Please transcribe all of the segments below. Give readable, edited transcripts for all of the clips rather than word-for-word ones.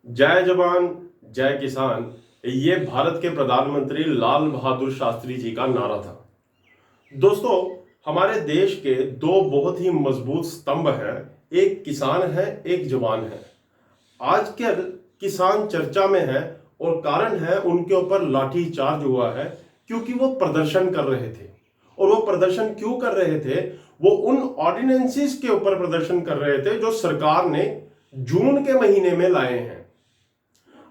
जय जवान जय किसान, ये भारत के प्रधानमंत्री लाल बहादुर शास्त्री जी का नारा था। दोस्तों, हमारे देश के दो बहुत ही मजबूत स्तंभ हैं। एक किसान है, एक जवान है। आजकल किसान चर्चा में है और कारण है उनके ऊपर लाठी चार्ज हुआ है क्योंकि वो प्रदर्शन कर रहे थे। और वो प्रदर्शन क्यों कर रहे थे? वो उन ऑर्डिनेंसेस के ऊपर प्रदर्शन कर रहे थे जो सरकार ने जून के महीने में लाए हैं।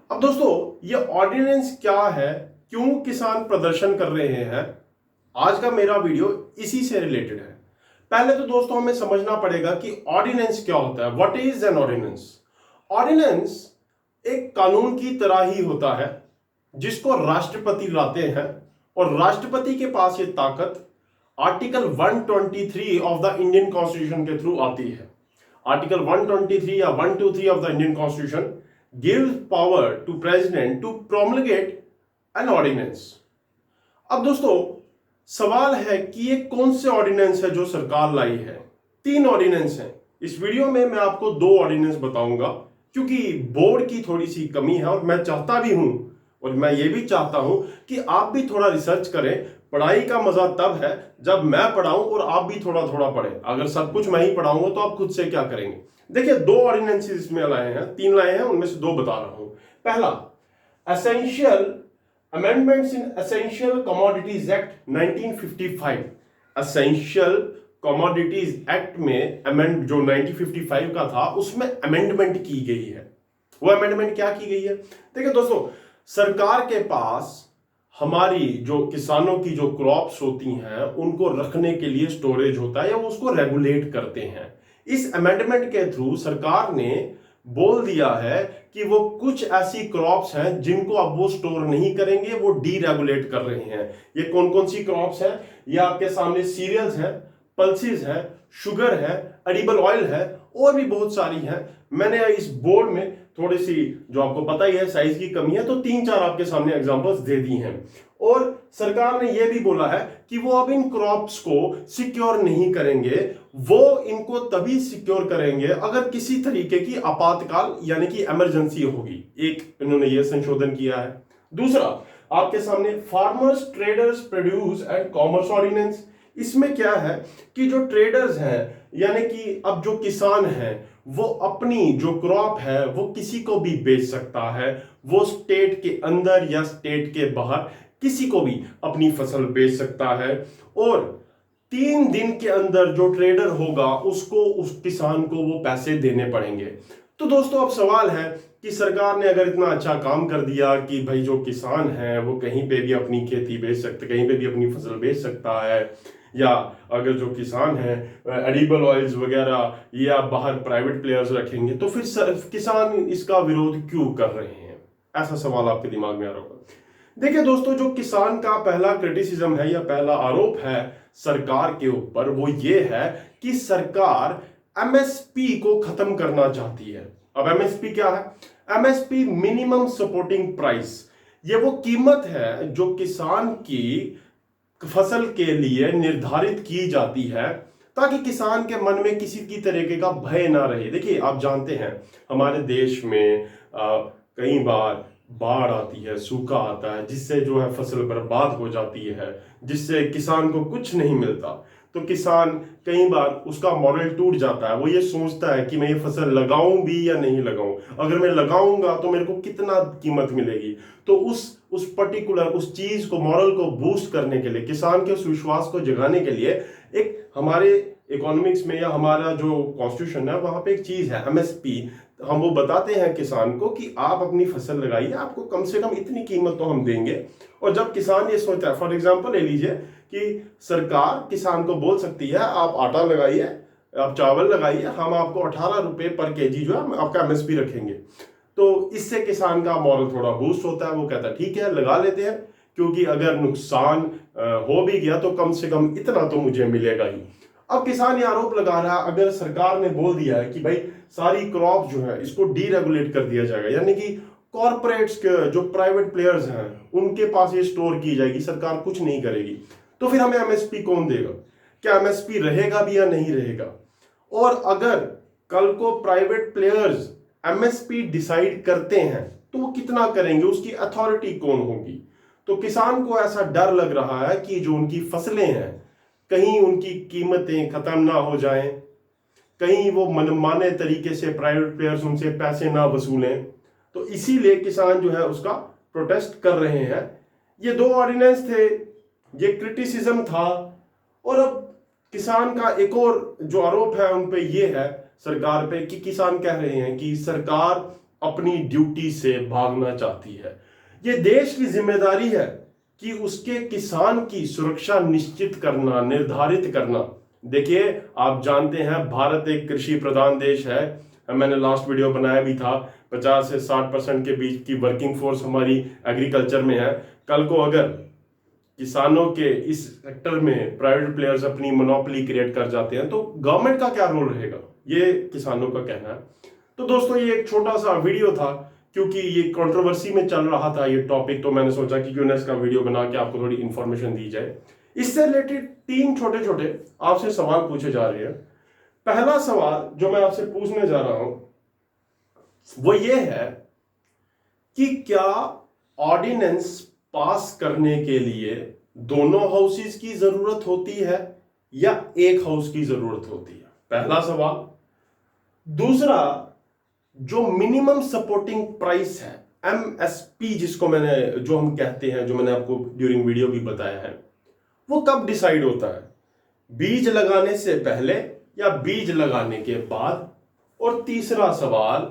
अब दोस्तों, ये ऑर्डिनेंस क्या है, क्यों किसान प्रदर्शन कर रहे हैं, आज का मेरा वीडियो इसी से रिलेटेड है। पहले तो दोस्तों हमें समझना पड़ेगा कि ऑर्डिनेंस क्या होता है। What is an ordinance? Ordinance एक कानून की तरह ही होता है जिसको राष्ट्रपति लाते हैं, और राष्ट्रपति के पास ये ताकत article 123 of the Indian constitution के थ्रू आती है। आर्टिकल 123 या 123 of the Indian constitution gives power to president to promulgate an ordinance। अब दोस्तों, सवाल है कि ये कौन से ऑर्डिनेंस है जो सरकार लाई है। तीन ऑर्डिनेंस हैं। इस वीडियो में मैं आपको दो ऑर्डिनेंस बताऊंगा क्योंकि बोर्ड की थोड़ी सी कमी है और मैं चाहता भी हूं, और मैं ये भी चाहता हूं कि आप भी थोड़ा रिसर्च करें। पढ़ाई का मजा तब है जब मैं पढ़ाऊं और आप भी थोड़ा थोड़ा पढ़ें। अगर सब कुछ मैं ही पढ़ाऊंगा तो आप खुद से क्या करेंगे? देखिए, दो ऑर्डिनेंसेस इसमें लाए हैं, तीन लाए हैं, उनमें से दो बता रहा हूं। पहला, एसेंशियल अमेंडमेंट्स इन essential commodities act 1955। Essential commodities act में अमेंड जो 1955 का था उसमें अमेंडमेंट की गई है। वो अमेंडमेंट क्या की गई है? देखिए दोस्तों, सरकार के पास हमारी जो किसानों की जो क्रॉप्स होती हैं उनको रखने के लिए स्टोरेज होता है या वो उसको रेगुलेट करते हैं। इस अमेंडमेंट के थ्रू सरकार ने बोल दिया है कि वो कुछ ऐसी क्रॉप्स हैं जिनको अब वो स्टोर नहीं करेंगे, वो डीरेगुलेट कर रहे हैं। ये कौन कौन सी क्रॉप्स हैं? ये आपके सामने सीरियल्स हैं, पल्सेस है, शुगर है, एडिबल ऑयल है, और भी बहुत सारी हैं। मैंने इस बोर्ड में थोड़ी सी, जो आपको पता ही है, साइज की कमी है, तो तीन चार आपके सामने एग्जांपल्स दे दी हैं। और सरकार ने यह भी बोला है कि वो अब इन क्रॉप्स को सिक्योर नहीं करेंगे, वो इनको तभी सिक्योर करेंगे अगर किसी तरीके की आपातकाल यानी कि इमरजेंसी होगी। एक इन्होंने ये संशोधन किया है। दूसरा, आपके सामने farmers traders produce and commerce ordinance. इसमें क्या है कि जो ट्रेडर्स हैं यानी कि अब जो किसान हैं वो अपनी जो क्रॉप है वो किसी को भी बेच सकता है। वो स्टेट के अंदर या स्टेट के बाहर किसी को भी अपनी फसल बेच सकता है, और 3 दिन के अंदर जो ट्रेडर होगा उसको, उस किसान को वो पैसे देने पड़ेंगे। तो दोस्तों, अब सवाल है कि सरकार ने अगर इतना अच्छा काम कर दिया कि भाई जो किसान है वो कहीं पे भी अपनी खेती बेच सकते, कहीं पे भी अपनी फसल बेच सकता है, या अगर जो किसान है एडिबल ऑयल्स वगैरह ये आप बाहर प्राइवेट प्लेयर्स रखेंगे, तो फिर किसान इसका विरोध क्यों कर रहे हैं? ऐसा सवाल आपके दिमाग में आ रहा होगा। देखिए दोस्तों, जो किसान का पहला क्रिटिसिज्म है या पहला आरोप है सरकार के ऊपर, वो ये है कि सरकार एमएसपी को खत्म करना चाहती है। अब एमएसपी क्या है? MSP minimum supporting price. ये वो कीमत है जो किसान की फसल के लिए निर्धारित की जाती है ताकि किसान के मन में किसी की तरीके का भय ना रहे। देखिए, आप जानते हैं हमारे देश में कई बार बाढ़ आती है, सूखा आता है, जिससे जो है फसल बर्बाद हो जाती है, जिससे किसान को कुछ नहीं मिलता। तो किसान कई बार उसका मॉरल टूट जाता है। वो ये सोचता है कि मैं ये फसल लगाऊं भी या नहीं लगाऊं, अगर मैं लगाऊंगा तो मेरे को कितना कीमत मिलेगी। तो उस पर्टिकुलर उस चीज को, मॉरल को बूस्ट करने के लिए, किसान के उस विश्वास को जगाने के लिए, एक हमारे इकोनॉमिक्स में या हमारा जो कॉन्स्टिट्यूशन है वहां पे एक चीज है एमएसपी। हम वो बताते हैं किसान को कि आप अपनी फसल लगाइए, आपको कम से कम इतनी कीमत तो हम देंगे। और जब किसान ये सोचता है, फॉर एग्जांपल ले लीजिए कि सरकार किसान को बोल सकती है आप आटा लगाइए, आप चावल लगाइए, हम आपको 18 रुपए पर केजी जो है आपका एमएसपी रखेंगे। तो इससे किसान का मॉरल थोड़ा बूस्ट होता है। वो कहता है ठीक है, लगा लेते हैं, क्योंकि अगर नुकसान हो भी गया तो कम से कम इतना तो मुझे मिलेगा ही। अब किसान ये आरोप लगा रहा है, अगर सरकार ने बोल दिया है कि भाई सारी क्रॉप जो है इसको डीरेगुलेट कर दिया जाएगा, यानी कि कॉर्पोरेट्स के जो प्राइवेट प्लेयर्स हैं उनके पास ये स्टोर की जाएगी, सरकार कुछ नहीं करेगी, तो फिर हमें एमएसपी कौन देगा? क्या एमएसपी रहेगा भी या नहीं रहेगा? और अगर कल को प्राइवेट प्लेयर्स एमएसपी डिसाइड करते हैं तो वो कितना करेंगे, उसकी अथॉरिटी कौन होगी। तो किसान को ऐसा डर लग रहा है कि जो उनकी फसलें हैं कहीं उनकी कीमतें खत्म ना हो जाएं, कहीं वो मनमाने तरीके से प्राइवेट प्लेयर्स उनसे पैसे ना वसूलें। तो इसीलिए किसान जो है उसका प्रोटेस्ट कर रहे हैं। ये दो ऑर्डिनेंस थे, ये क्रिटिसिज्म था। और अब किसान का एक और जो आरोप है उन पे ये है सरकार पे कि किसान कह रहे हैं कि सरकार अपनी ड्यूटी से भागना चाहती है। ये देश की जिम्मेदारी है कि उसके किसान की सुरक्षा निश्चित करना, निर्धारित करना। देखिए, आप जानते हैं भारत एक कृषि प्रधान देश है। मैंने लास्ट वीडियो बनाया भी था, 50 से 60% के बीच की वर्किंग फोर्स हमारी एग्रीकल्चर में है। कल को अगर किसानों के इस सेक्टर में प्राइवेट प्लेयर्स अपनी मोनोपोली क्रिएट कर जाते हैं तो गवर्नमेंट का क्या रोल रहेगा, ये किसानों का कहना है। तो दोस्तों, ये एक छोटा सा वीडियो था क्योंकि ये कंट्रोवर्सी में चल रहा था ये टॉपिक, तो मैंने सोचा कि क्यों ना इसका वीडियो बना के आपको थोड़ी इंफॉर्मेशन दी जाए। इससे रिलेटेड 3 छोटे छोटे आपसे सवाल पूछे जा रहे हैं। पहला सवाल जो मैं आपसे पूछने जा रहा हूं वो ये है कि क्या ऑर्डिनेंस पास करने के लिए दोनों हाउसेस की जरूरत होती है या एक हाउस की जरूरत होती है, पहला सवाल। दूसरा, जो मिनिमम सपोर्टिंग प्राइस है एमएसपी जिसको जो हम कहते हैं, जो मैंने आपको ड्यूरिंग वीडियो भी बताया है, वो कब डिसाइड होता है, बीज लगाने से पहले या बीज लगाने के बाद। और तीसरा सवाल,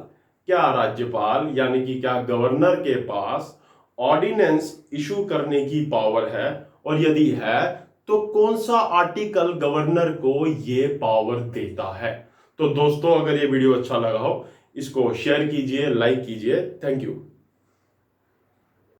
क्या राज्यपाल यानी कि क्या गवर्नर के पास ऑर्डिनेंस इशू करने की पावर है, और यदि है तो कौन सा आर्टिकल गवर्नर को ये पावर देता है। तो दोस्तों, अगर ये वीडियो अच्छा लगा हो इसको शेयर कीजिए, लाइक कीजिए। Thank you.